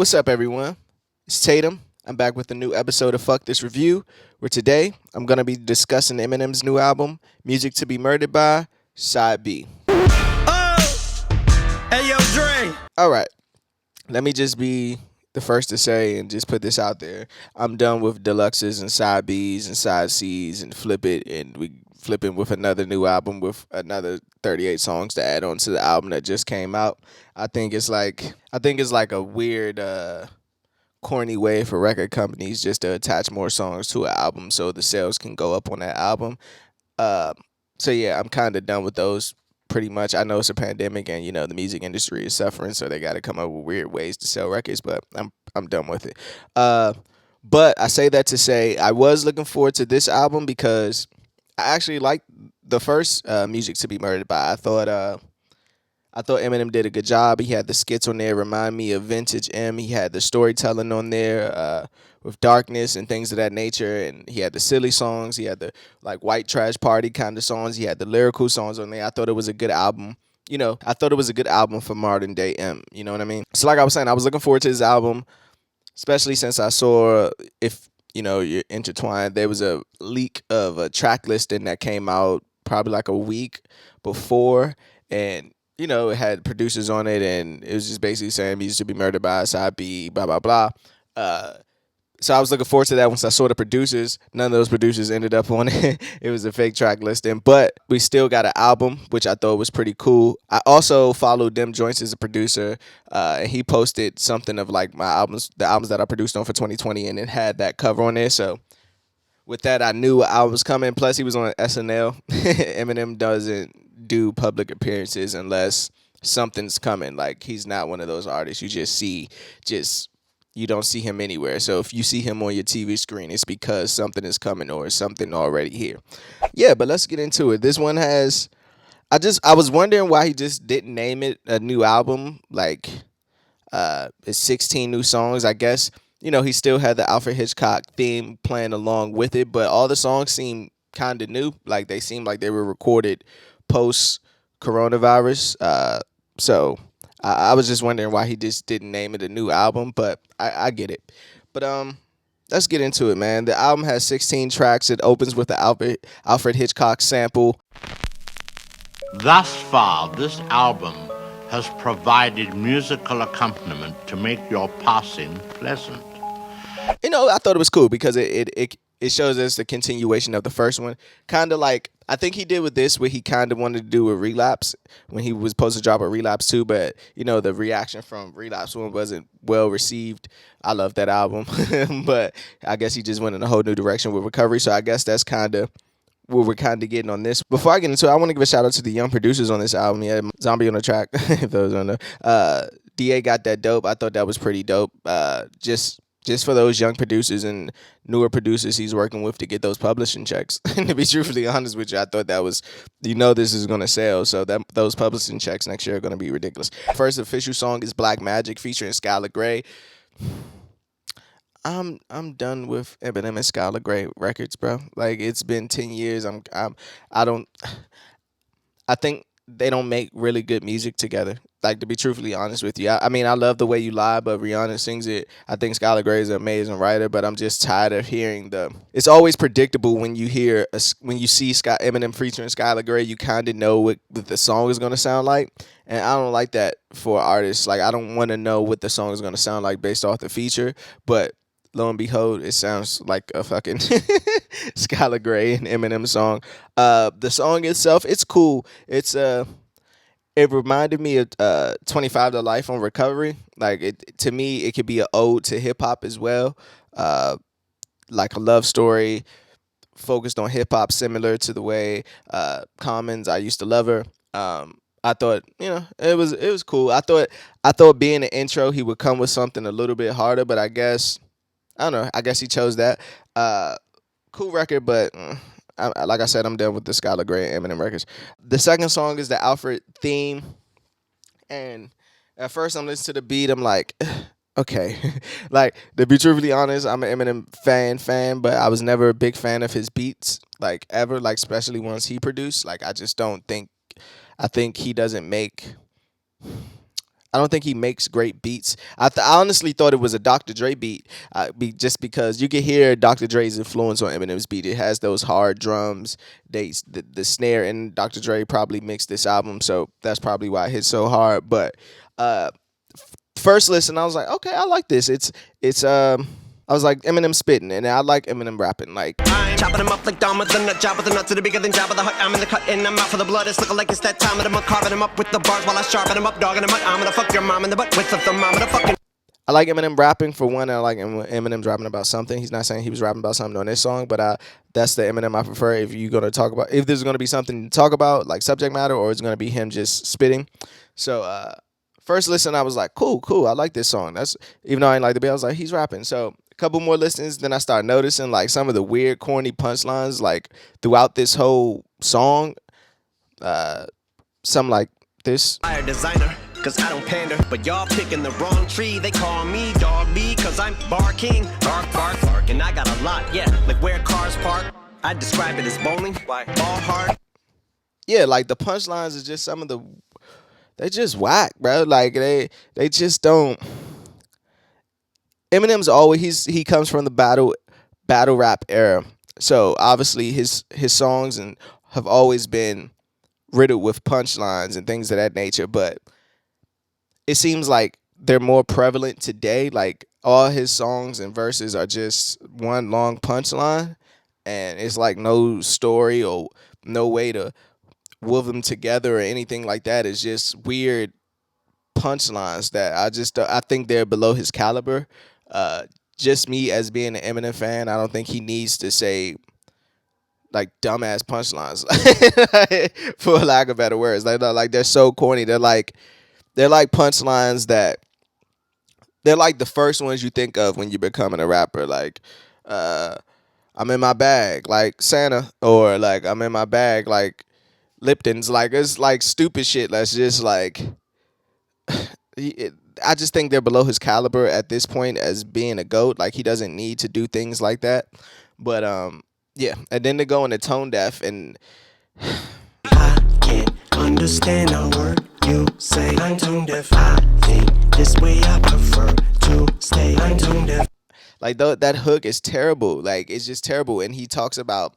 What's up, everyone? It's Tatum. I'm back with a new episode of Fuck This Review, where today I'm going to be discussing Eminem's new album, Music to Be Murdered By, Side B. Oh, hey yo, Dre. All right, let me just be the first to say and just put this out there. I'm done with deluxes and side Bs and side Cs and flip it, and we flipping with another new album with another 38 songs to add on to the album that just came out. I think it's like a weird corny way for record companies just to attach more songs to an album so the sales can go up on that album. Uh, so yeah, I'm kind of done with those. Pretty much, I know it's a pandemic, and the music industry is suffering, so they got to come up with weird ways to sell records. But I'm done with it. But I say that to say I was looking forward to this album because I actually liked the first Music to Be Murdered By. I thought Eminem did a good job. He had the skits on there, remind me of vintage M. He had the storytelling on there with darkness and things of that nature. And he had the silly songs. He had the like white trash party kind of songs. He had the lyrical songs on there. I thought it was a good album. I thought it was a good album for modern day M. You know what I mean? So like I was saying, I was looking forward to his album, especially since I saw, if you're intertwined, there was a leak of a track listing that came out probably like a week before, and it had producers on it, and it was just basically saying music to be murdered by side B, blah blah blah. Uh, so I was looking forward to that. Once I saw the producers, none of those producers ended up on it. It was a fake track listing, but we still got an album, which I thought was pretty cool. I also followed Dem Joints as a producer, and he posted something of like the albums that I produced on for 2020, and it had that cover on there. So with that, I knew an album was coming. Plus, he was on SNL. Eminem doesn't do public appearances unless something's coming. Like, he's not one of those artists you you don't see him anywhere. So if you see him on your TV screen, it's because something is coming or something already here. Yeah, but let's get into it. This one has. I was wondering why he just didn't name it a new album. Like, it's 16 new songs. I guess he still had the Alfred Hitchcock theme playing along with it, but all the songs seem kind of new. Like, they seem like they were recorded post coronavirus. So I was just wondering why he just didn't name it a new album, but I get it. But let's get into it, man. The album has 16 tracks. It opens with the Alfred Hitchcock sample. Thus far, this album has provided musical accompaniment to make your passing pleasant. I thought it was cool because it shows us the continuation of the first one. Kind of like, I think he did with this, what he kind of wanted to do with Relapse when he was supposed to drop a Relapse 2, but the reaction from Relapse 1 wasn't well received. I love that album, but I guess he just went in a whole new direction with Recovery, so I guess that's kind of what we're kind of getting on this. Before I get into it, I want to give a shout out to the young producers on this album. Yeah, Zombie on the track, if those don't know. DA got that dope. I thought that was pretty dope. Just for those young producers and newer producers he's working with to get those publishing checks. And to be truthfully honest with you, I thought that was, this is going to sell. So those publishing checks next year are going to be ridiculous. First official song is Black Magic featuring Skylar Grey. I'm done with Eminem and Skylar Grey records, bro. Like, it's been 10 years. I think they don't make really good music together. Like, to be truthfully honest with you, I mean, I love The Way You Lie, but Rihanna sings it. I think Skylar Grey is an amazing writer, but I'm just tired of hearing It's always predictable when you see Eminem featuring Skylar Grey. You kind of know what the song is gonna sound like, and I don't like that for artists. Like, I don't want to know what the song is gonna sound like based off the feature, but lo and behold, it sounds like a fucking Skylar Grey and Eminem song. The song itself, it's cool. It reminded me of 25 to Life on Recovery. Like, to me, it could be an ode to hip hop as well. Like a love story focused on hip hop, similar to the way Common's I Used to Love Her. I thought, it was cool. I thought being an intro, he would come with something a little bit harder, but I don't know. I guess he chose that. Cool record, but like I said, I'm done with the Skylar Grey and Eminem records. The second song is the Alfred theme, and at first I'm listening to the beat, I'm like, okay. Like, to be truthfully honest, I'm an Eminem fan, but I was never a big fan of his beats, like, ever, like, especially ones he produced. Like, I just don't think, I think he doesn't make, I don't think he makes great beats. I honestly thought it was a Dr. Dre beat, just because you can hear Dr. Dre's influence on Eminem's beat. It has those hard drums, the snare, and Dr. Dre probably mixed this album, so that's probably why it hits so hard. But uh, first listen, I was like, okay, I like this. It's. I was like Eminem spitting, and I like Eminem rapping. Like I'm chopping them up like Dom with the nut job with the nuts to the bigger than job of the hut. I'm in the cut and I'm out for the blood. It's looking like it's that time of the month. Carving them up with the bars while I sharpen them up, dogging them up. I'm gonna fuck your mom in the butt with the thermometer. Fucking. I like Eminem rapping for one. I like Eminem rapping about something. He's not saying he was rapping about something on this song, but that's the Eminem I prefer. If you're gonna talk about, if there's gonna be something to talk about, like subject matter, or it's gonna be him just spitting. So first listen, I was like, cool. I like this song. That's even though I didn't like the beat, I was like, he's rapping. So a couple more listens, then I started noticing like some of the weird, corny punchlines like throughout this whole song. Some like this. Fire designer, cause I don't pander. But y'all picking the wrong tree. They call me Dog B, cause I'm Bar King. Bark, bark, bark. And I got a lot, yeah, like where cars park. I describe it as bowling. Why? Ball hard. Yeah, like the punchlines is just some of the. They just whack, bro. Like they just don't. Eminem's always he comes from the battle rap era, so obviously his songs and have always been riddled with punchlines and things of that nature. But it seems like they're more prevalent today. Like all his songs and verses are just one long punchline, and it's like no story or no way to weave them together or anything like that. It's just weird punchlines that I think they're below his caliber. Uh, just me as being an Eminem fan, I don't think he needs to say like dumbass punchlines, for lack of better words. Like they're so corny. They're like punchlines that they're like the first ones you think of when you're becoming a rapper. Like uh, I'm in my bag, like Santa, or like I'm in my bag, like Lipton's. Like it's like stupid shit. That's just like I just think they're below his caliber at this point as being a goat. Like he doesn't need to do things like that. But yeah. And then they go into tone deaf, and I can't understand a word you say. I'm tone deaf. I think this way I prefer to stay. I'm tone deaf. like that hook is terrible. Like it's just terrible. And he talks about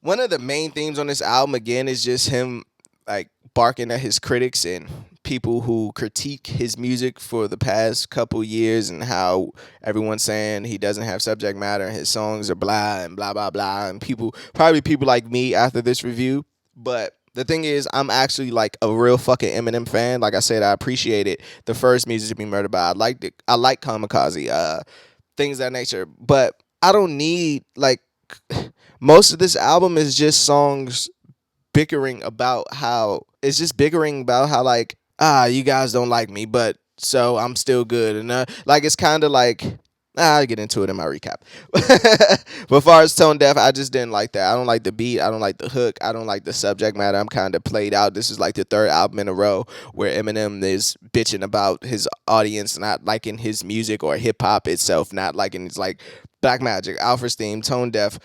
one of the main themes on this album again is just him like barking at his critics and people who critique his music for the past couple years, and how everyone's saying he doesn't have subject matter and his songs are blah and blah blah blah, and people like me after this review. But the thing is, I'm actually like a real fucking Eminem fan. Like I said, I appreciated the first Music to Be Murdered By. I liked it. I like Kamikaze, things of that nature. But I don't need like most of this album is just songs bickering about how like you guys don't like me, but so I'm still good. And like it's kind of like I'll get into it in my recap. But as far as tone deaf, I just didn't like that. I don't like the beat. I don't like the hook. I don't like the subject matter. I'm kind of played out. This is like the third album in a row where Eminem is bitching about his audience not liking his music, or hip hop itself not liking. It's like Black Magic, Alfred's Theme, tone deaf.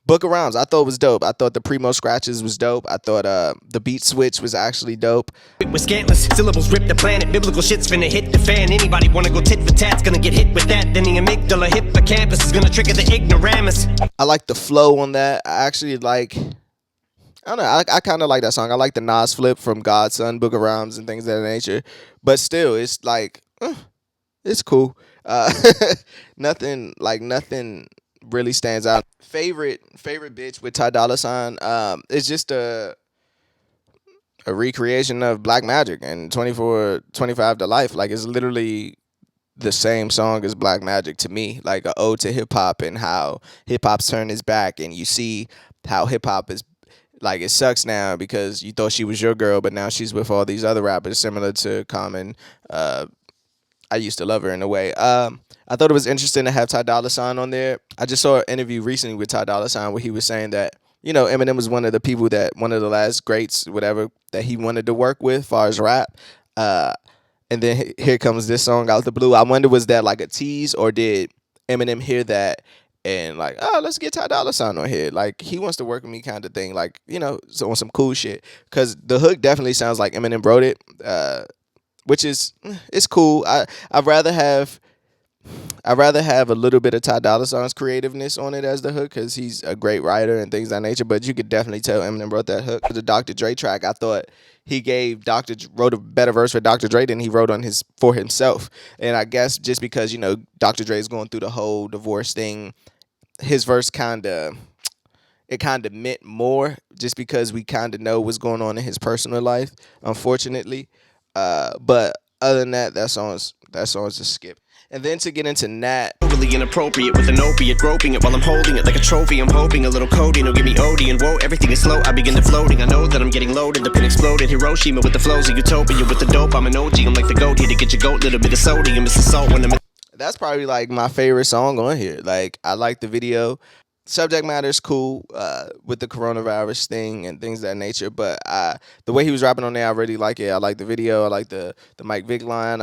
Book of Rhymes, I thought was dope. I thought the Primo scratches was dope. I thought the beat switch was actually dope. With scantless syllables rip the planet. Biblical shit's finna hit the fan. Anybody wanna go tit for tat's gonna get hit with that. Then the amygdala hippocampus is gonna trigger the ignoramus. I like the flow on that. I actually like. I don't know. I kind of like that song. I like the Nas flip from Godson, Book of Rhymes, and things of that nature. But still, it's like it's cool. Nothing really stands out. Favorite bitch with Ty Dolla Sign. It's just a recreation of Black Magic and 24-25 to Life. Like it's literally the same song as Black Magic to me. Like an ode to hip hop and how hip hop's turned its back, and you see how hip hop is like it sucks now because you thought she was your girl, but now she's with all these other rappers similar to Common. I used to love her in a way. I thought it was interesting to have Ty Dolla Sign on there. I just saw an interview recently with Ty Dolla Sign where he was saying that, Eminem was one of the last greats, whatever, that he wanted to work with as far as rap. And then here comes this song out the blue. I wonder, was that like a tease, or did Eminem hear that and like, oh, let's get Ty Dolla Sign on here. Like, he wants to work with me kind of thing. Like, so on some cool shit. Because the hook definitely sounds like Eminem wrote it. which is it's cool. I'd rather have a little bit of Ty Dolla $ign's creativeness on it as the hook because he's a great writer and things of that nature. But you could definitely tell Eminem wrote that hook. The Dr. Dre track, I thought he wrote a better verse for Dr. Dre than he wrote for himself. And I guess just because Dr. Dre is going through the whole divorce thing, his verse kind of meant more just because we kind of know what's going on in his personal life, unfortunately. But other than that, that song's a skip. And then to get into Nat, Overly inappropriate with an opiate, groping it while I'm holding it like a trophy. I'm hoping a little codeine will give me OD, and whoa, everything is slow. I begin to floating. I know that I'm getting loaded. The pin exploded. Hiroshima with the flows of utopia with the dope. I'm an OG. I'm like the goat here to get your goat. Little bit of sodium. It's the salt when I'm. that's probably like my favorite song on here. Like I like the video. Subject matter is cool with the coronavirus thing and things of that nature. But the way he was rapping on there, I really like it. I like the video. I like the Mike Vick line.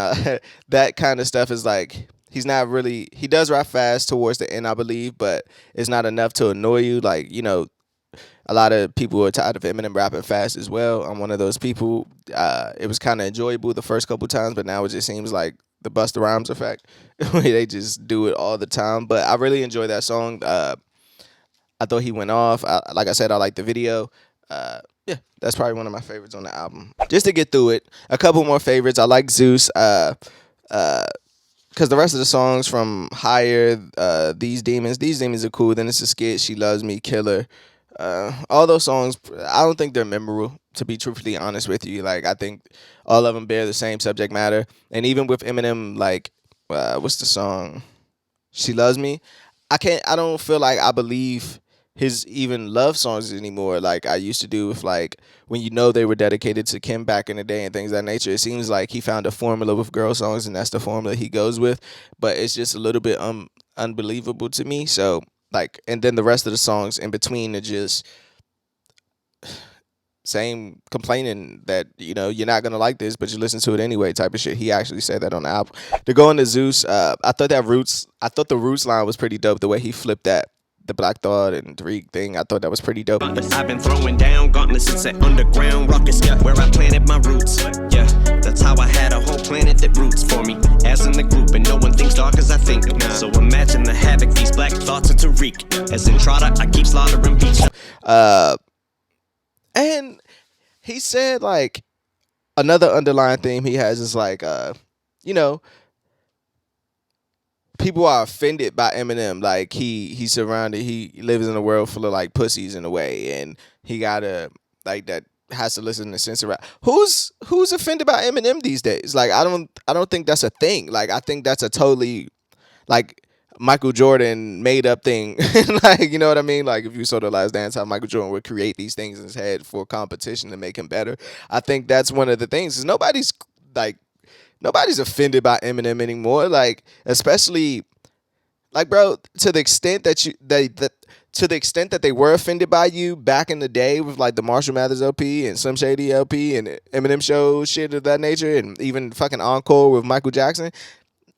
That kind of stuff is like he's not really. He does rap fast towards the end, I believe, but it's not enough to annoy you. Like a lot of people are tired of Eminem rapping fast as well. I'm one of those people. It was kind of enjoyable the first couple times, but now it just seems like the Busta Rhymes effect. They just do it all the time. But I really enjoy that song. I thought he went off. Like I said, I like the video. Yeah, that's probably one of my favorites on the album. Just to get through it, a couple more favorites. I like Zeus. Because the rest of the songs from Higher, These Demons are cool. Then it's a skit, She Loves Me, Killer. All those songs, I don't think they're memorable, to be truthfully honest with you. Like, I think all of them bear the same subject matter. And even with Eminem, like, what's the song? She Loves Me. I don't feel like I believe his even love songs anymore like I used to do with like when they were dedicated to Kim back in the day and things of that nature. It seems like he found a formula with girl songs and that's the formula he goes with, but it's just a little bit unbelievable to me. So like, and then the rest of the songs in between are just same complaining that you're not gonna like this but you listen to it anyway type of shit. He actually said that on the album. To go into Zeus, I thought the Roots line was pretty dope. The way he flipped that, the Black Thought and Tariq thing, I thought that was pretty dope. I've been throwing down gauntlets since that underground ruckus, yeah, where I planted my roots. Yeah, that's how I had a whole planet that roots for me, as in the group, and no one thinks dark as I think. Nah. So imagine the havoc these black thoughts are Tariq. As in Trotter, I keep slaughtering beach. And he said like another underlying theme he has is like people are offended by Eminem. Like he lives in a world full of like pussies in a way, and he gotta like that has to listen to censor rap. Who's offended by Eminem these days? Like I don't think that's a thing. Like I think that's a totally like Michael Jordan made up thing. Like you know what I mean? Like if you saw The Last Dance, how Michael Jordan would create these things in his head for competition to make him better. I think that's one of the things. Is nobody's offended by Eminem anymore. Like, especially, like, bro, to the extent that they were offended by you back in the day with like the Marshall Mathers LP and Slim Shady LP and Eminem show shit of that nature, and even fucking Encore with Michael Jackson.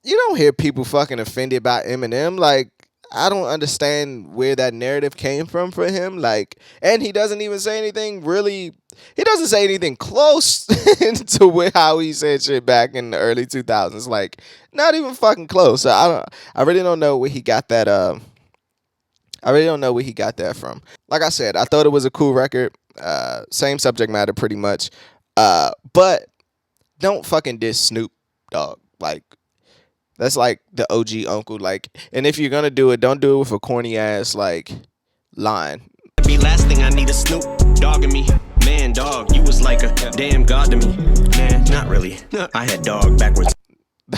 You don't hear people fucking offended by Eminem. Like, I don't understand where that narrative came from for him. Like, and he doesn't even say anything really. He doesn't say anything close to how he said shit back in the early 2000s. Like, not even fucking close. So I really don't know where he got that. I really don't know where he got that from. Like I said, I thought it was a cool record. Same subject matter, pretty much. But don't fucking diss Snoop Dogg. Like. That's like the OG uncle. Like, and if you're gonna do it, don't do it with a corny ass like line. Be last thing I need is Snoop dogging me. Man, dog, you was like a damn god to me. Man, not really. I had dog backwards.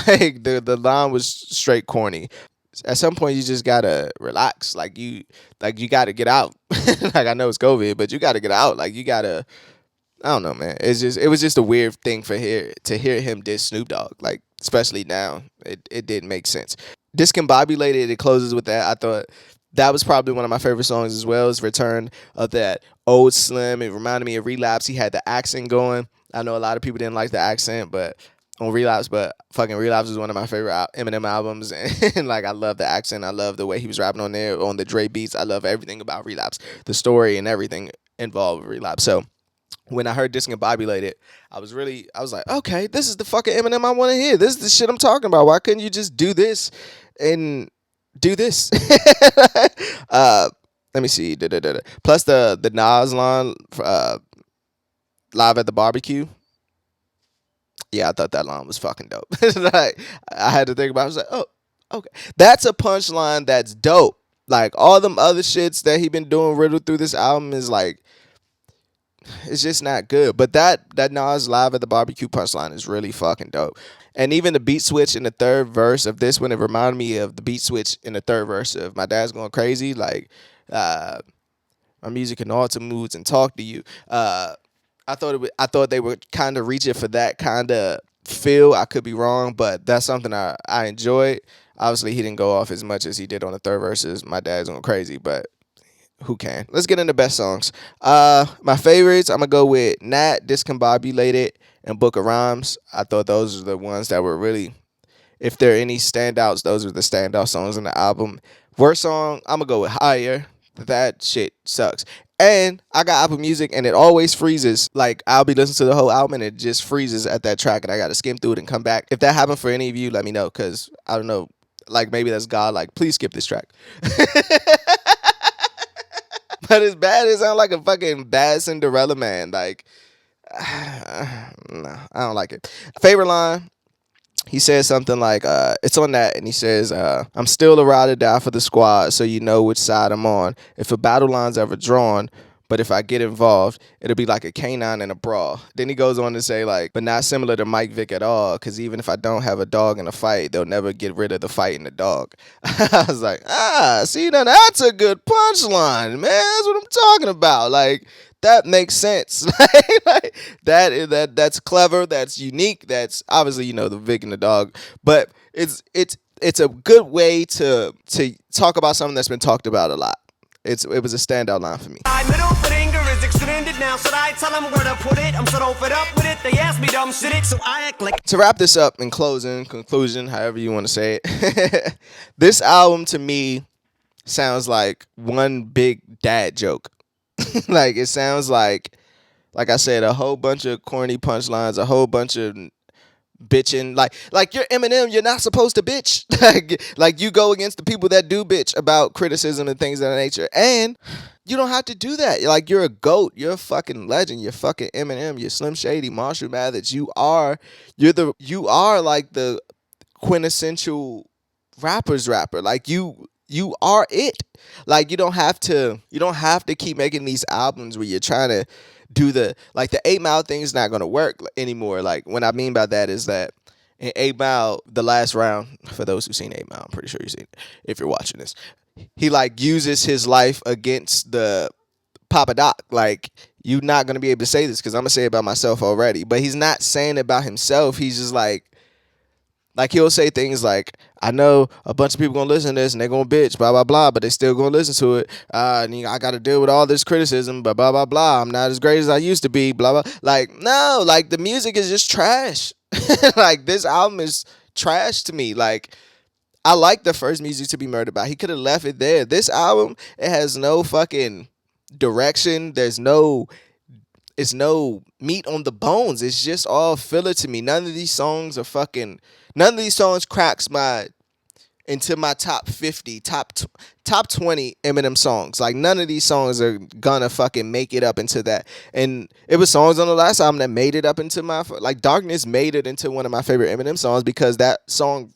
Like the line was straight corny. At some point, you just gotta relax. Like you gotta get out. Like I know it's COVID, but you gotta get out. Like you gotta. I don't know, man. It was just a weird thing to hear him diss Snoop Dogg. Like, especially now, it didn't make sense. Discombobulated, it closes with that. I thought that was probably one of my favorite songs as well. Is Return of that old Slim. It reminded me of Relapse. He had the accent going. I know a lot of people didn't like the accent, but on Relapse, but fucking Relapse is one of my favorite Eminem albums, and like I love the accent. I love the way he was rapping on there on the Dre beats. I love everything about Relapse, the story and everything involved with Relapse. So. when I heard Discombobulated, I was like, okay, this is the fucking Eminem I want to hear. This is the shit I'm talking about. Why couldn't you just do this and do this? uh, let me see. Da-da-da-da. Plus the Nas line, live at the barbecue. Yeah, I thought that line was fucking dope. Like, I had to think about it. I was like, oh, okay. That's a punchline that's dope. Like, all them other shits that he been doing riddled through this album is like, it's just not good. But that Nas live at the barbecue punchline is really fucking dope. And even the beat switch in the third verse of this one, it reminded me of the beat switch in the third verse of My Dad's Going Crazy. Like, my music can alter moods and talk to you. I thought they were kind of reaching for that kind of feel. I could be wrong, but that's something I enjoyed. Obviously, he didn't go off as much as he did on the third verses. My Dad's Going Crazy, but who can? Let's get into best songs. My favorites, I'm gonna go with Nat, Discombobulated, and Book of Rhymes. I thought those are the ones that were really, if there are any standouts, those are the standout songs in the album. Worst song, I'm gonna go with Higher. That shit sucks. And I got Apple Music and it always freezes. Like, I'll be listening to the whole album and it just freezes at that track and I gotta skim through it and come back. If that happened for any of you, let me know, because I don't know. Like, maybe that's God, like, please skip this track. But it's bad. It sounds like a fucking bad Cinderella man. Like, no, I don't like it. Favorite line, he says something like, it's on that, and he says, I'm still a ride or die for the squad, so you know which side I'm on. If a battle line's ever drawn, but if I get involved, it'll be like a canine in a brawl. Then he goes on to say, like, but not similar to Mike Vick at all, because even if I don't have a dog in a fight, they'll never get rid of the fight in the dog. I was like, see, now that's a good punchline, man. That's what I'm talking about. Like, that makes sense. Like, that's clever. That's unique. That's obviously, the Vic and the dog, but it's a good way to talk about something that's been talked about a lot. It was a standout line for me. My middle finger is extended now. Should I tell them where to put it? I'm so fed up with it. They ask me dumb shit, so I act like. To wrap this up in conclusion, however you want to say it, this album to me sounds like one big dad joke. Like, it sounds like I said, a whole bunch of corny punchlines, a whole bunch of bitching. Like you're Eminem, you're not supposed to bitch. like you go against the people that do bitch about criticism and things of that nature, and you don't have to do that. Like, you're a GOAT, you're a fucking legend, you're fucking Eminem, you're Slim Shady, Marshall Mathers. You are like the quintessential rapper. Like, you are it. Like, you don't have to keep making these albums where you're trying to do the 8 Mile thing is not going to work anymore. Like, what I mean by that is that in 8 Mile, the last round, for those who've seen 8 Mile, I'm pretty sure you've seen it if you're watching this, he like uses his life against the Papa Doc. Like, you're not going to be able to say this because I'm going to say it about myself already, but he's not saying it about himself. He's just like he'll say things like, I know a bunch of people gonna listen to this and they're gonna bitch, blah, blah, blah, but they still gonna listen to it. And I gotta deal with all this criticism, blah, blah, blah, blah. I'm not as great as I used to be, blah, blah. Like, no, like, the music is just trash. Like, this album is trash to me. Like, I like the first Music to Be Murdered By. He could have left it there. This album, it has no fucking direction. It's no meat on the bones. It's just all filler to me. None of these songs cracks into my top 50, top 20 Eminem songs. Like, none of these songs are gonna fucking make it up into that. And it was songs on the last album that made it up into my, like, Darkness made it into one of my favorite Eminem songs because that song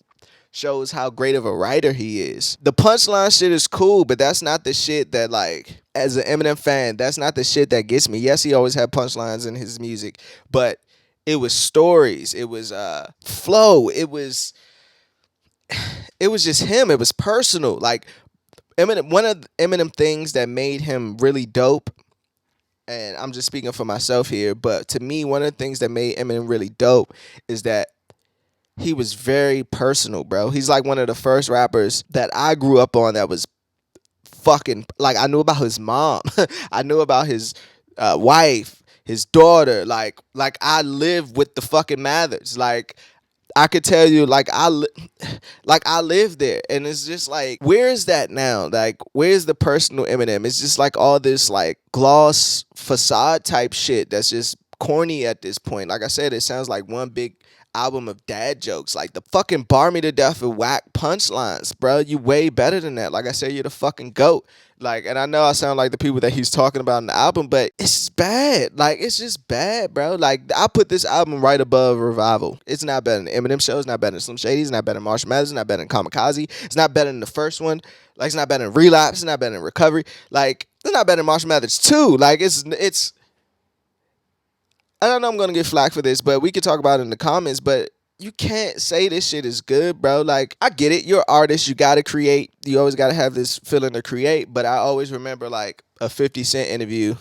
shows how great of a writer he is. The punchline shit is cool, but that's not the shit that, like, as an Eminem fan, that's not the shit that gets me. Yes, he always had punchlines in his music, but it was stories, it was flow, it was just him. It was personal. Like, Eminem, one of Eminem things that made him really dope, and I'm just speaking for myself here, but to me, one of the things that made Eminem really dope is that he was very personal, bro. He's like one of the first rappers that I grew up on that was fucking, like, I knew about his mom. I knew about his wife, his daughter. Like I lived with the fucking Mathers. Like, I could tell you, like like I live there, and it's just like, where is that now? Like, where's the personal Eminem? It's just like all this like gloss facade type shit that's just corny at this point. Like I said, it sounds like one big album of dad jokes. Like the fucking bar me to death with whack punchlines, bro. You way better than that. Like I said, you're the fucking goat. Like, and I know I sound like the people that he's talking about in the album, but it's just bad. Like, it's just bad, bro. Like, I put this album right above Revival. It's not better than Eminem Show. It's not better than Slim Shady. It's not better than Marshall Mathers. It's not better than Kamikaze. It's not better than the first one. Like, it's not better than Relapse. It's not better than Recovery. Like, it's not better than Marshall Mathers 2. Like, it's. I don't know I'm gonna get flack for this, but we could talk about it in the comments. But you can't say this shit is good, bro. Like, I get it. You're an artist. You gotta create. You always gotta have this feeling to create. But I always remember like a 50 Cent interview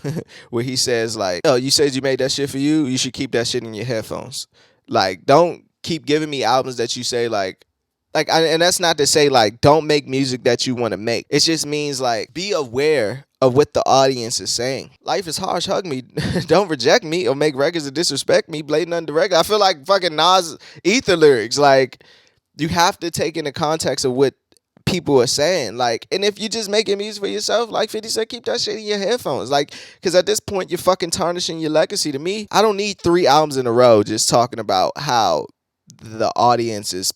where he says like, "Oh, you said you made that shit for you. You should keep that shit in your headphones. Like, don't keep giving me albums that you say like." And that's not to say like don't make music that you want to make. It just means like be aware of what the audience is saying. Life is harsh, hug me. Don't reject me or make records that disrespect me, blatant undirected. I feel like fucking Nas ether lyrics. Like, you have to take into context of what people are saying. Like, and if you just making music for yourself, like 50 Cent, keep that shit in your headphones. Like, because at this point you're fucking tarnishing your legacy. To me, I don't need 3 albums in a row just talking about how the audience is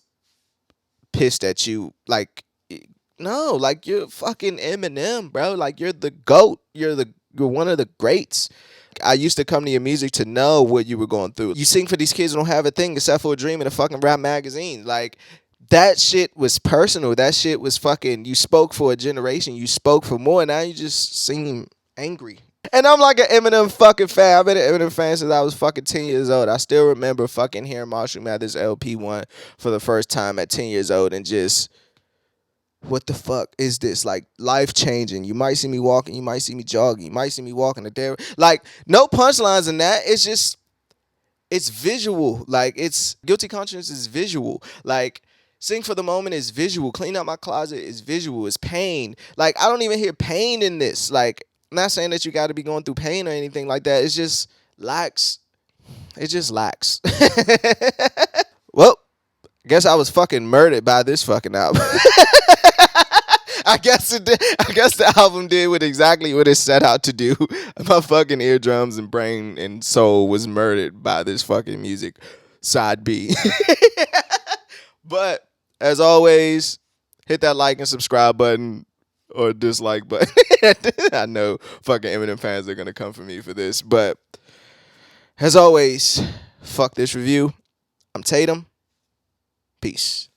pissed at you. Like, no, like, you're fucking Eminem, bro. Like, you're the GOAT. You're one of the greats. I used to come to your music to know what you were going through. You sing for these kids who don't have a thing except for a dream in a fucking rap magazine. Like, that shit was personal. That shit was fucking, you spoke for a generation. You spoke for more. Now you just seem angry. And I'm like an Eminem fucking fan. I've been an Eminem fan since I was fucking 10 years old. I still remember fucking hearing Marshall Mathers LP1 for the first time at 10 years old and just, what the fuck is this? Like, life changing. You might see me walking, you might see me jogging, you might see me walking a day. Like, no punchlines in that. It's just, it's visual. Like, it's Guilty Conscience is visual. Like, Sing for the Moment is visual. Clean Out My Closet is visual. It's pain. Like, I don't even hear pain in this. Like, I'm not saying that you got to be going through pain or anything like that. It's just lacks. It just lacks. Well, guess I was fucking murdered by this fucking album. I guess it did. I guess the album did exactly what it set out to do. My fucking eardrums and brain and soul was murdered by this fucking music. Side B. But as always, hit that like and subscribe button or dislike button. I know fucking Eminem fans are gonna come for me for this, but as always, fuck this review. I'm Tatum. Peace.